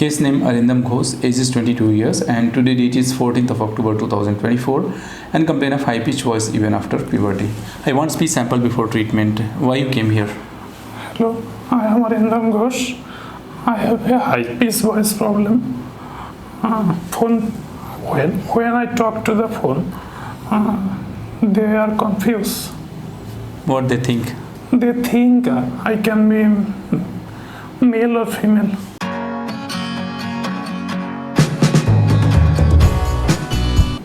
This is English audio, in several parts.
Case name Arindam Ghosh, age is 22 years and today date is 14th of October 2024 and complain of high pitch voice even after puberty. I want speech sample before treatment. Why you came here? Hello, I am Arindam Ghosh. I have a high pitch voice problem. When I talk to the phone, they are confused. What they think? They think I can be male or female.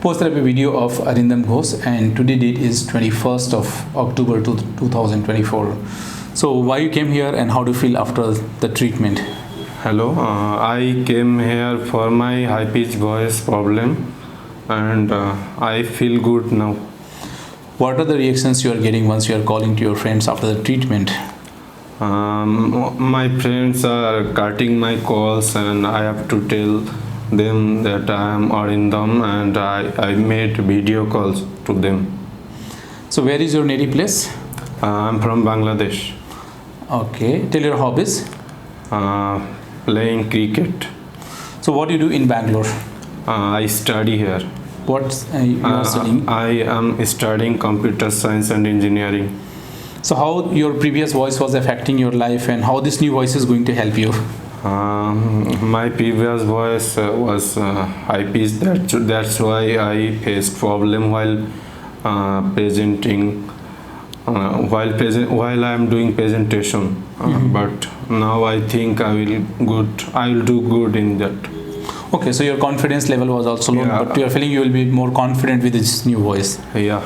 Post therapy video of Arindam Ghosh and today date is 21st of October 2024. So why you came here and how do you feel after the treatment? Hello, I came here for my high pitch voice problem and I feel good now. What are the reactions you are getting once you are calling to your friends after the treatment? My friends are cutting my calls and I have to tell them that I am Arindam and I made video calls to them. So where is your native place? I'm from Bangladesh. Okay, tell your hobbies. Playing cricket. So what do you do in Bangalore? I study here. What you are studying? I am studying computer science and engineering. So how your previous voice was affecting your life and how this new voice is going to help you? My previous voice was high pitched. That's why I faced problem while presenting. While I am doing presentation, but now I think I will do good in that. Okay, so your confidence level was also low, Yeah. but you are feeling you will be more confident with this new voice. Yeah.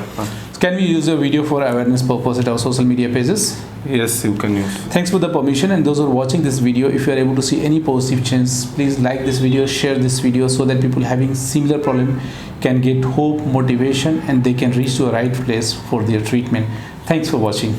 Can we use a video for awareness purpose at our social media pages? Yes, you can use. Thanks for the permission, and those who are watching this video, if you are able to see any positive change, please like this video, share this video so that people having similar problem can get hope, motivation, and they can reach to a right place for their treatment. Thanks for watching.